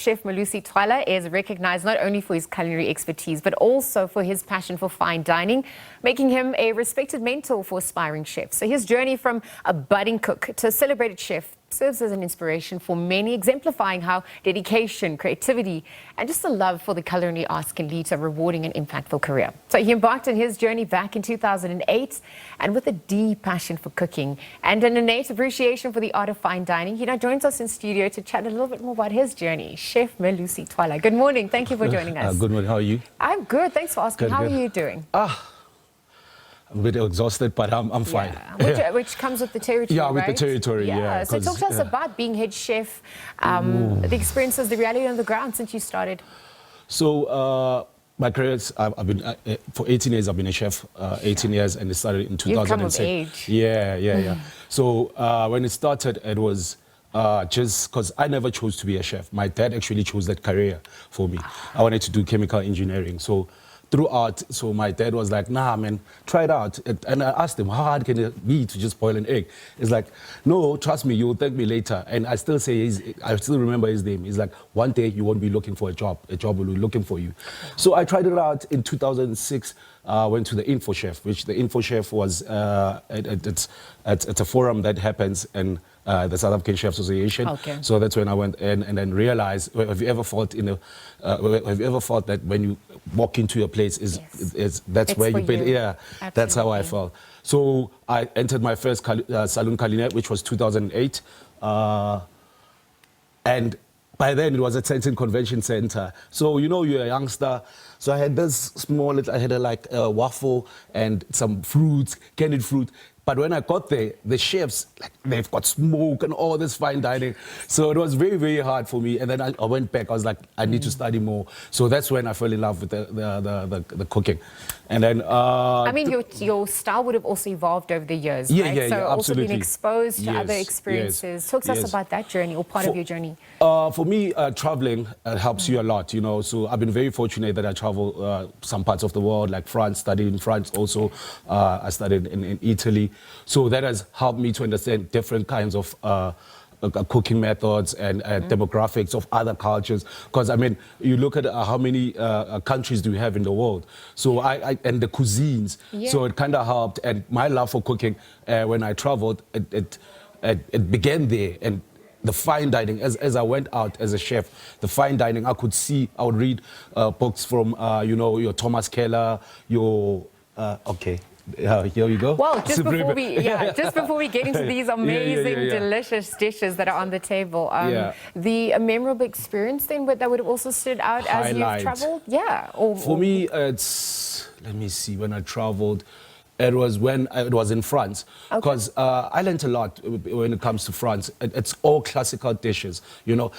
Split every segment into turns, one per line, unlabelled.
Chef Melusi Twala is recognized not only for his culinary expertise, but also for his passion for fine dining, making him a respected mentor for aspiring chefs. So his journey from a budding cook to a celebrated chef serves as an inspiration for many, exemplifying how dedication, creativity, and just a love for the culinary arts can lead to a rewarding and impactful career. So he embarked on his journey back in 2008, and with a deep passion for cooking and an innate appreciation for the art of fine dining, he now joins us in studio to chat a little bit more about his journey. Chef Melusi Twala, good morning. Thank you for joining us.
Good morning. How are you?
I'm good. Thanks for asking. How are you doing?
I'm a bit exhausted, but I'm fine.
Which comes with the territory,
Yeah, with
right?
the territory, yeah.
So talk to us about being head chef, the experiences, the reality on the ground since you started.
So my career, I've been, for 18 years, I've been a chef, 18 years, and it started in 2006.
You've come of age.
Yeah. So when it started, it was just because I never chose to be a chef. My dad actually chose that career for me. I wanted to do chemical engineering. So throughout, so my dad was like, nah, man, try it out. And I asked him, how hard can it be to just boil an egg? He's like, no, trust me, you'll thank me later. And I still remember his name. He's like, one day you won't be looking for a job will be looking for you. So I tried it out in 2006. Went to the InfoChef, which the InfoChef was, it's a forum that happens in the South African Chefs Association.
Okay.
So that's when I went in and then realized, have you ever felt that when you walk into a place, that's where you build? Yeah, absolutely. That's how I felt. So I entered my first Salon Culinary, which was 2008. And by then it was at Sandton Convention Center. So, you know, you're a youngster. So I had this small, I had a waffle and some fruits, candied fruit. But when I got there, the chefs, they've got smoke and all this fine dining. So it was very, very hard for me. And then I went back. I was like, I need to study more. So that's when I fell in love with the cooking. And then
I mean, your style would have also evolved over the years, right?
Yeah,
so
absolutely.
Also been exposed to other experiences. Talk to us about that journey or part of your journey.
For me, traveling helps you a lot, you know. So I've been very fortunate that I travel some parts of the world, like France, studied in France also. I studied in Italy. So that has helped me to understand different kinds of cooking methods and demographics of other cultures. Because, I mean, you look at how many countries do we have in the world. So and the cuisines. Yeah. So it kind of helped. And my love for cooking, when I traveled, it began there. And the fine dining, as I went out as a chef, the fine dining, I would read books from, you know, your Thomas Keller, your, here we go.
Well, just before we get into these amazing, delicious dishes that are on the table, the memorable experience then that would have also stood out as you've traveled? Yeah.
For me, it's, let me see, when I traveled, it was when it was in France, because I learned a lot when it comes to France. It's all classical dishes, you know.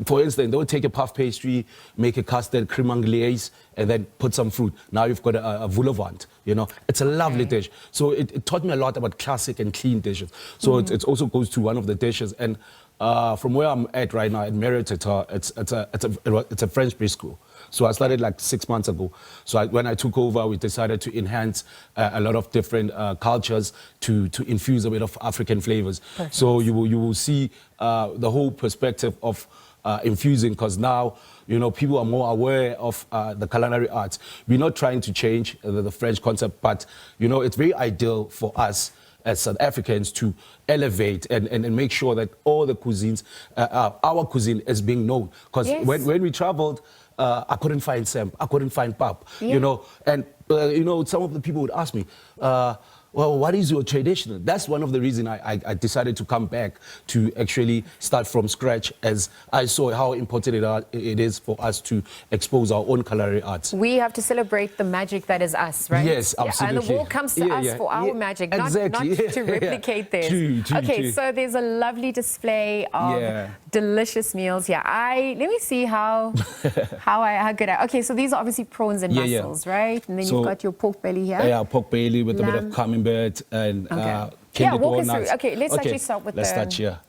For instance, they would take a puff pastry, make a custard, creme anglaise, and then put some fruit. Now you've got a vol au vent, you know. It's a lovely dish. So it taught me a lot about classic and clean dishes. So it also goes to one of the dishes. And from where I'm at right now, at Marriott Hotel, it's a French preschool. So I started like 6 months ago. So when I took over, we decided to enhance a lot of different cultures to infuse a bit of African flavors. Perfect. So you will see the whole perspective of infusing, because now, you know, people are more aware of the culinary arts. We're not trying to change the French concept, but, you know, it's very ideal for us as South Africans to elevate and make sure that all the cuisines, our cuisine is being known. Because when we traveled, I couldn't find Sam, I couldn't find Pap, you know. And, you know, some of the people would ask me, well, what is your traditional? That's one of the reasons I decided to come back to actually start from scratch, as I saw how important it is for us to expose our own culinary arts. We
have to celebrate the magic that is us, right?
Yes, absolutely.
And the world comes to us for our magic, not to replicate theirs.
True.
So there's a lovely display of delicious meals. Let me see how good Okay, so these are obviously prawns and mussels, right? And then you've got your pork belly here.
Yeah, pork belly with a bit of camembert and candied
walk us through. Okay, let's actually start with
Let's start here.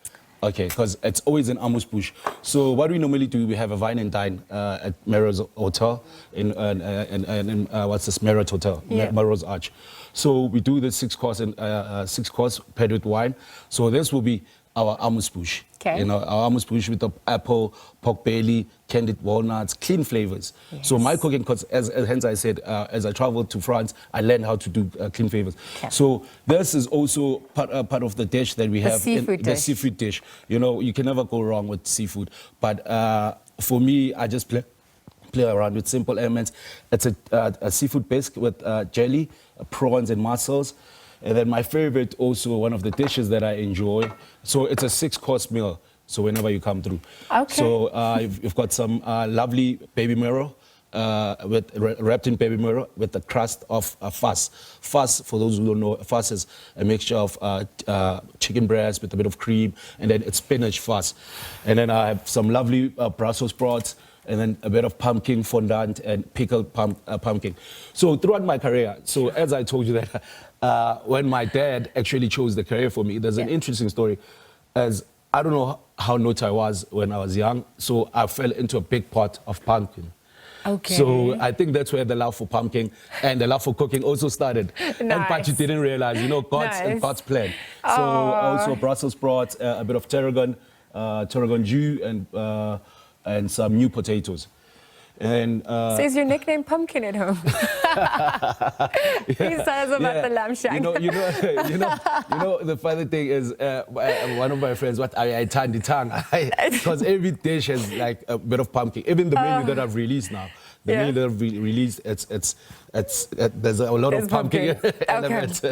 Okay, because it's always an amuse bouche. So what we normally do, we have a wine and dine at Melrose Hotel in what's this, Marriott Hotel, Melrose Arch. So we do the 6 course paired with wine. So this will be our amuse-bouche.
Okay.
You know, our amuse-bouche with the apple, pork belly, candied walnuts, clean flavors.
Yes.
So my cooking, because hence I said, as I traveled to France, I learned how to do clean flavors.
Okay.
So this is also part of the dish that we have.
Seafood dish.
The seafood dish. You know, you can never go wrong with seafood. But for me, I just play around with simple elements. It's a seafood bisque with jelly, prawns and mussels. And then my favorite also, one of the dishes that I enjoy. So it's a 6-course meal. So whenever you come through.
Okay.
So you've got some lovely baby marrow, wrapped in baby marrow with the crust of fas. Fas, for those who don't know, fas is a mixture of chicken breast with a bit of cream, and then it's spinach fas. And then I have some lovely Brussels sprouts, and then a bit of pumpkin fondant and pickled pumpkin. So throughout my career, so as I told you that when my dad actually chose the career for me, there's an interesting story. As I don't know how naughty I was when I was young, so I fell into a big pot of pumpkin.
Okay.
So I think that's where the love for pumpkin and the love for cooking also started.
Nice.
But you didn't realize, you know, God's plan. So also Brussels sprouts, a bit of tarragon jus, and some new potatoes. And
so is your nickname Pumpkin at home? Please tell us about the lamb shank.
You know, the funny thing is, one of my friends, I turned the tongue, because every dish has like a bit of pumpkin. Even the menu that I've released now, menu that I've released, there's a lot of pumpkin elements.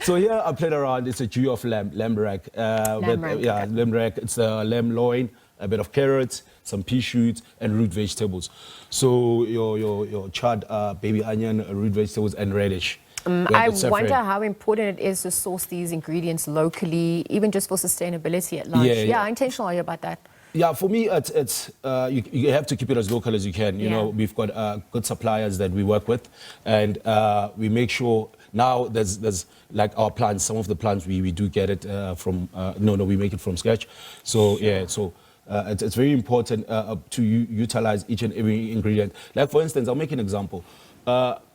So here I played around. It's a jus of lamb rack. Lamb rack. It's a lamb loin, a bit of carrots, some pea shoots, and root vegetables. So your charred baby onion, root vegetables, and radish.
I wonder how important it is to source these ingredients locally, even just for sustainability at large. Yeah, how intentional are you about that?
Yeah, for me, it's you have to keep it as local as you can. You know, we've got good suppliers that we work with, and we make sure. Now there's like our plants. Some of the plants we do get it from. We make it from scratch. So it's very important to utilize each and every ingredient. Like for instance, I'll make an example.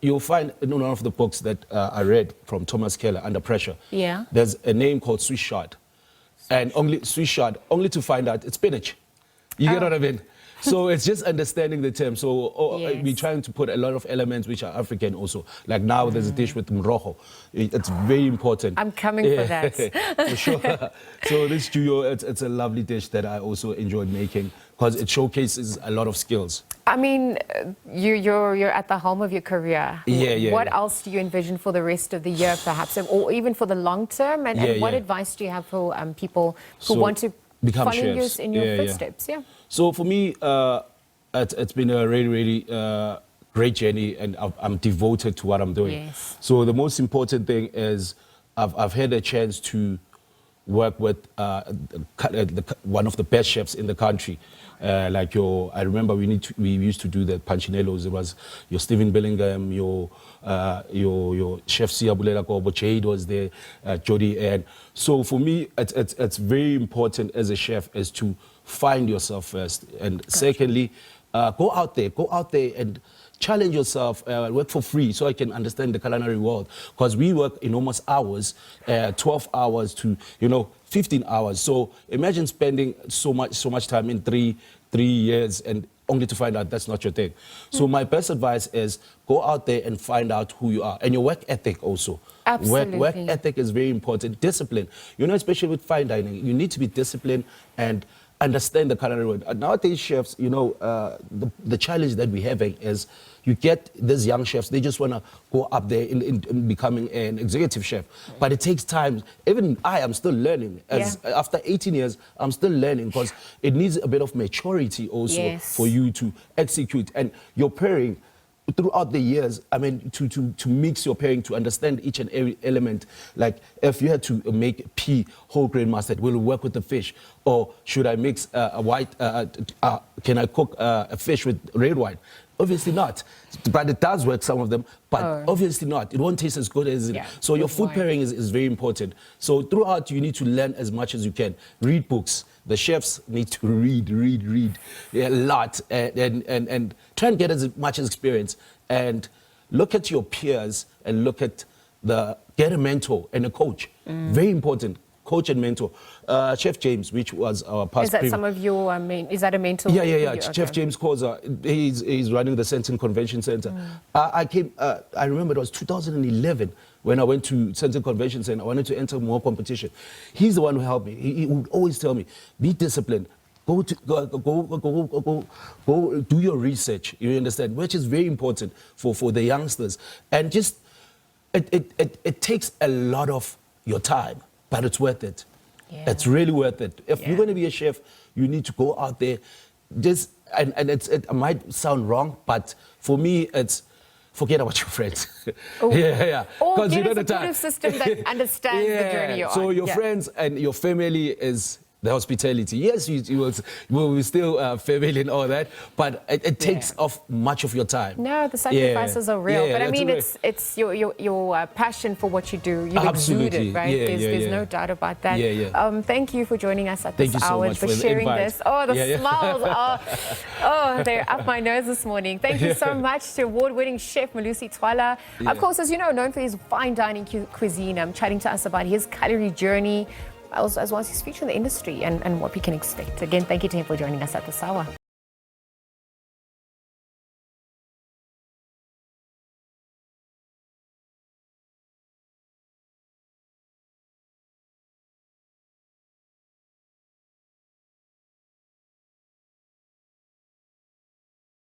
You'll find in one of the books that I read from Thomas Keller, Under Pressure. Yeah. There's a name called Swiss chard, and only to find out it's spinach. You get what I mean? So it's just understanding the term. So we're trying to put a lot of elements which are African also. Like now there's a dish with mrojo. It's very important.
I'm coming for that.
For sure. So this juyo, it's a lovely dish that I also enjoyed making because it showcases a lot of skills.
I mean, you're at the helm of your career. What else do you envision for the rest of the year, perhaps, or even for the long term? And what advice do you have for people who want to follow you in your footsteps?
So for me, it's been a really, really great journey, and I'm devoted to what I'm doing. Yes. So the most important thing is I've had a chance to work with one of the best chefs in the country. I remember we used to do the Punchinellos. It was your Stephen Billingham, your chef Siyabulela Kobo, Jade was there, Jody, and so for me, it's very important as a chef is to find yourself first, and secondly, go out there and challenge yourself, work for free so I can understand the culinary world, because we work enormous hours, 12 hours to 15 hours. So imagine spending so much time in three years and only to find out that's not your thing. So my best advice is go out there and find out who you are, and your work ethic also.
Absolutely.
Work ethic is very important. Discipline, especially with fine dining, you need to be disciplined and understand the culinary world. Nowadays, chefs, the challenge that we're having is you get these young chefs, they just want to go up there in becoming an executive chef. But it takes time. Even I am still learning. After 18 years, I'm still learning because it needs a bit of maturity also for you to execute. And your pairing, throughout the years, I mean, to mix your pairing, to understand each and every element. Like if you had to make pea whole grain mustard, will it work with the fish? Or should I mix can I cook a fish with red wine? Obviously not. But it does work, some of them, but obviously not. It won't taste as good as it. So your food pairing is very important. So throughout, you need to learn as much as you can. Read books. The chefs need to read a lot and try and get as much experience. And look at your peers and get a mentor and a coach. Very important. coach and mentor. Chef James, which was our past.
Is that some of your is that a mentor?
Yeah.
Okay.
Chef James Koza, he's running the Senton Convention Center. I came. I remember it was 2011 when I went to Senton Convention Center. I wanted to enter more competition. He's the one who helped me. He would always tell me, be disciplined. Go do your research, you understand, which is very important for the youngsters. And just, it takes a lot of your time, but it's worth it. Yeah. It's really worth it. If you're going to be a chef, you need to go out there. And it might sound wrong, but for me, it's forget about your friends. Yeah.
Or get a supportive system that understands the journey you're on.
So your friends and your family is the hospitality. Yes, you will still family and all that, but it takes off much of your time.
No, the sacrifices are real. But I mean, it's your passion for what you do. You exude it, right? There's no doubt about that. Thank you for joining us at this hour, for sharing this. Oh, the smiles are, they're up my nose this morning. Thank you so much to award-winning Chef Melusi Twala. Of course, as you know, known for his fine dining cuisine, chatting to us about his culinary journey, as well as his future in the industry and what we can expect. Again, thank you to him for joining us at this hour.